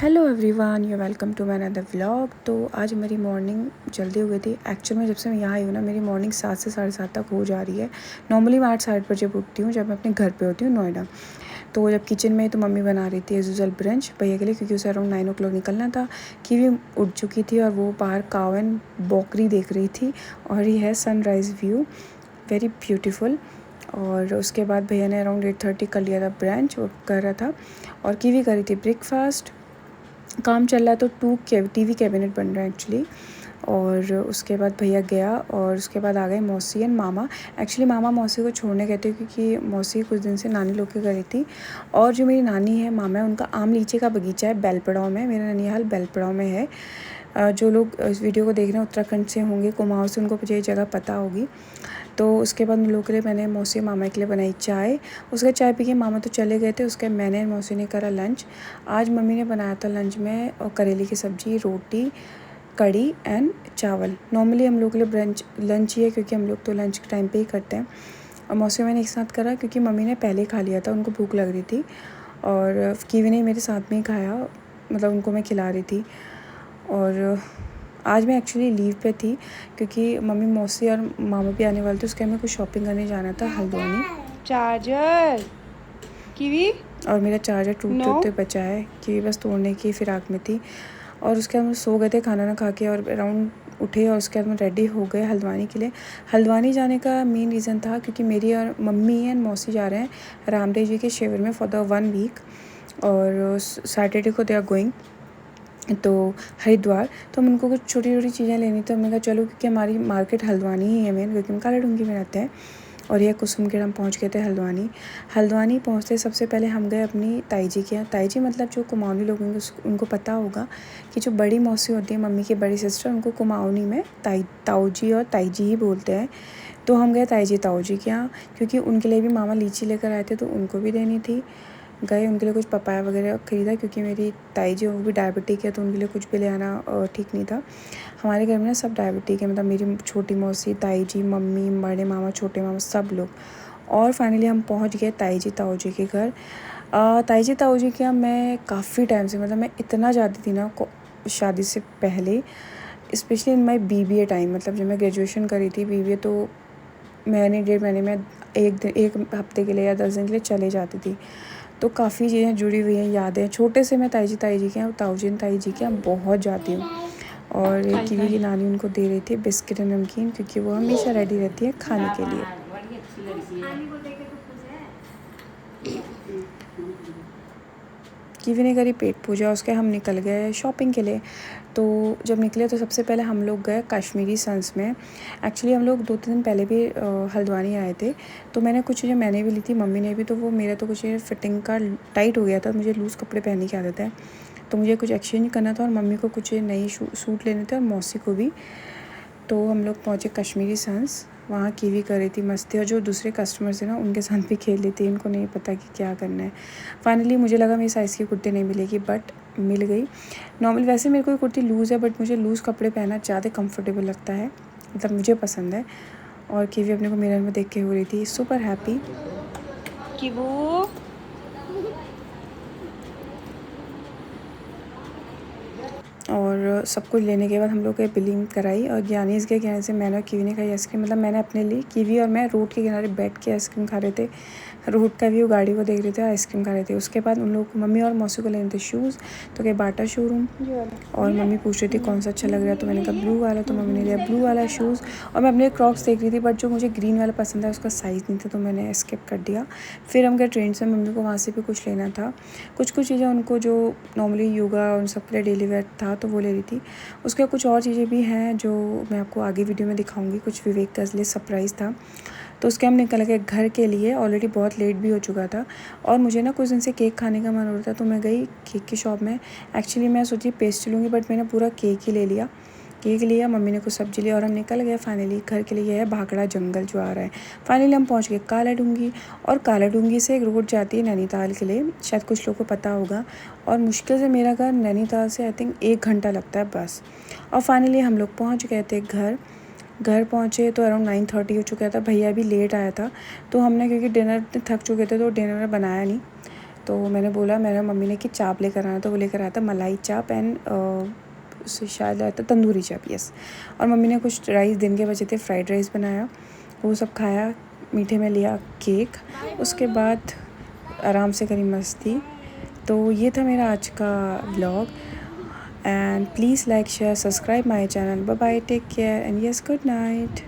Hello everyone, you welcome to my another vlog. तो आज मेरी मॉर्निंग जल्दी हो गई थी। एक्चुअल में जब से मैं यहाँ आई हूँ ना, मेरी मॉर्निंग 7 से 7:30 तक हो जा रही है। नॉर्मली मैं 8 साढ़े 8 बजे उठती हूँ जब मैं अपने घर पे होती हूँ नोएडा। तो जब किचन में तो मम्मी बना रही थी एज यूजुअल ब्रंच भैया के लिए, क्योंकि उसे अराउंड 9 o'clock निकलना था। कीवी उठ चुकी थी और वो बाहर काव एंड बकरी देख रही थी। और ये है सनराइज़ व्यू, वेरी ब्यूटीफुल। और उसके बाद भैया ने अराउंड 8:30 कर लिया था ब्रंच, वो कर रहा था। और कीवी करी थी ब्रेकफास्ट। काम चल रहा है तो टीवी कैबिनेट बन रहा है एक्चुअली। और उसके बाद भैया गया और उसके बाद आ गए मौसी एंड मामा। एक्चुअली मामा मौसी को छोड़ने गए थे क्योंकि मौसी कुछ दिन से नानी लोग के घर थी। और जो मेरी नानी है मामा है, उनका आम लीची का बगीचा है बेलपड़ाव में। मेरा ननिहाल बेलपड़ाव में है। जो लोग इस वीडियो को देख रहे हैं उत्तराखंड से होंगे, कुमाऊँ से, उनको मुझे ये जगह पता होगी। तो उसके बाद उन लोगों के लिए मैंने मौसी मामा के लिए बनाई चाय। उसके चाय पी के मामा तो चले गए थे। उसके मैंने मौसी ने करा लंच। आज मम्मी ने बनाया था लंच में और करेले की सब्ज़ी, रोटी, कड़ी एंड चावल। नॉर्मली हम लोग के लिए लंच ही है क्योंकि हम लोग तो लंच के टाइम पे ही करते हैं। और मौसी मैंने एक साथ करा क्योंकि मम्मी ने पहले खा लिया था, उनको भूख लग रही थी। और कीवी ने मेरे साथ में ही खाया, मतलब उनको मैं खिला रही थी। और आज मैं एक्चुअली लीव पे थी क्योंकि मम्मी मौसी और मामा भी आने वाले थे। उसके हमें कुछ शॉपिंग करने जाना था हल्द्वानी। चार्जर कीवी और मेरा चार्जर टूटते बचा है, कीवी बस तोड़ने की फिराक में थी। और उसके बाद हम सो गए थे खाना ना खा के और अराउंड उठे और उसके बाद हम रेडी हो गए हल्द्वानी के लिए। हल्द्वानी जाने का मेन रीज़न था क्योंकि मेरी और मम्मी एंड मौसी जा रहे हैं रामदेव जी के शिविर में फॉर द 1 वीक। और सैटरडे को दे आर गोइंग तो हरिद्वार। तो हम उनको कुछ छोटी छोटी चीज़ें लेनी थी। हमने कहा चलो, क्योंकि हमारी मार्केट हल्द्वानी ही है मेन, क्योंकि हम काला डूंगी में रहते हैं। और यह कुसुमगढ़ हम पहुंच गए थे हल्द्वानी। हल्द्वानी पहुंचते सबसे पहले हम गए अपनी ताई जी के यहाँ। ताई जी मतलब जो कुमाऊनी लोग होंगे उनको पता होगा कि जो बड़ी मौसी होती है, मम्मी की बड़ी सिस्टर, उनको कुमाऊनी में ताऊ जी और ताई जी ही बोलते हैं। तो हम गए ताई जी ताऊ जी के यहाँ क्योंकि उनके लिए भी मामा लीची लेकर आए थे तो उनको भी देनी थी। गए उनके लिए कुछ पपाया वगैरह ख़रीदा क्योंकि मेरी ताई जी वो भी डायबिटिक है तो उनके लिए कुछ भी ले आना ठीक नहीं था। हमारे घर में ना सब डायबिटिक है, मतलब मेरी छोटी मौसी, ताई जी, मम्मी, बड़े मामा, छोटे मामा, सब लोग। और फाइनली हम पहुंच गए ताई जी ताऊ जी के घर। ताई जी ताऊ जी के यहाँ मैं काफ़ी टाइम से, मतलब मैं इतना जाती थी ना शादी से पहले, specially in my BBA time. मतलब जब मैं ग्रेजुएशन करी थी BBA, तो महीने 1.5 महीने में एक हफ्ते के लिए या 10 दिन के लिए चले जाती थी। तो काफ़ी चीज़ें जुड़ी हुई हैं, यादें। छोटे से मैं ताई जी के यहाँ, ताऊ जी ताई जी के यहाँ बहुत जाती हूँ। और कीवी की नानी उनको दे रही थी बिस्किट एंड नमकीन क्योंकि वो हमेशा रेडी रहती है खाने के लिए। कीवी ने करी पेट पूजा। उसके हम निकल गए शॉपिंग के लिए। तो जब निकले तो सबसे पहले हम लोग गए कश्मीरी सन्स में। एक्चुअली हम लोग 2-3 दिन पहले भी हल्द्वानी आए थे। तो मैंने कुछ चीज़ें मैंने भी ली थी, मम्मी ने भी। तो वो मेरा तो कुछ फिटिंग का टाइट हो गया था, मुझे लूज़ कपड़े पहनने की आदत है। तो मुझे कुछ एक्सचेंज करना था और मम्मी को कुछ नई सूट लेने थे और मौसी को भी। तो हम लोग पहुँचे कश्मीरी सन्स। वहाँ कीवी कर रही थी मस्ती और जो दूसरे कस्टमर्स थे ना उनके साथ भी खेल रही थी। इनको नहीं पता कि क्या करना है। फाइनली मुझे लगा मेरी साइज़ की कुर्ती नहीं मिलेगी, बट मिल गई। नॉर्मल वैसे मेरे को कुर्ती लूज़ है, बट मुझे लूज़ कपड़े पहनना ज़्यादा कंफर्टेबल लगता है, मतलब मुझे पसंद है। और कीवी अपने को मिरर में देख के हो रही थी सुपर हैप्पी। कीवू और सब कुछ लेने के बाद हम लोग बिलिंग कराई और ज्ञानीज़ के कहने से मैंने और कीवी ने खाई आइसक्रीम। मतलब मैंने अपने लिए, कीवी और मैं रोड के किनारे बैठ के आइसक्रीम खा रहे थे। रोड का व्यू, गाड़ी को देख रहे थे, आइसक्रीम खा रहे थे। उसके बाद उन लोग मम्मी और मौसी को लेने थे शूज़। तो गए बाटा शोरूम और मम्मी पूछ रही थी कौन सा अच्छा लग रहा है, तो मैंने कहा ब्लू वाला। तो मम्मी ने लिया ब्लू वाला शूज़। और मैं अपने क्रॉक्स देख रही थी, बट जो मुझे ग्रीन वाला पसंद है उसका साइज़ नहीं था तो मैंने स्किप कर दिया। फिर हम गए ट्रेन से, मम्मी को वहाँ से भी कुछ लेना था। कुछ चीज़ें उनको जो नॉर्मली योगा उन सब के लिए डेली वेयर था तो वो ले रही थी। उसके कुछ और चीज़ें भी हैं जो मैं आपको आगे वीडियो में दिखाऊंगी। कुछ विवेक का इसलिए सरप्राइज़ था। तो उसके हम निकल गए घर के लिए। ऑलरेडी बहुत लेट भी हो चुका था और मुझे ना कुछ दिन से केक खाने का मन हो रहा था। तो मैं गई केक की शॉप में। एक्चुअली मैं सोची पेस्ट्री लूँगी, बट मैंने पूरा केक ही ले लिया। केक लिया, मम्मी ने कुछ सब्जी लिया और हम निकल गए फाइनली घर के लिए। यह है भाखड़ा जंगल जो आ रहा है। फाइनली हम पहुंच गए काला डूंगी। और काला डूंगी से एक रोड जाती है नैनीताल के लिए, शायद कुछ लोगों को पता होगा। और मुश्किल से मेरा घर नैनीताल से आई थिंक 1 घंटा लगता है बस। और फाइनली हम लोग पहुँच गए थे घर पहुँचे तो अराउंड 9:30 हो चुका था। भैया भी लेट आया था तो हमने, क्योंकि डिनर थक चुके थे तो डिनर बनाया नहीं। तो मैंने बोला, मेरे मम्मी ने कि चाप लेकर आना, तो वो लेकर आया था मलाई चाप एंड उससे शायद आया था तंदूरी चाप, यस। और मम्मी ने कुछ राइस दिन के बचे थे, फ्राइड राइस बनाया, वो सब खाया। मीठे में लिया केक, उसके बाद आराम से करी मस्ती। तो ये था मेरा आज का vlog and please like share subscribe my channel. Bye bye, take care and yes, good night.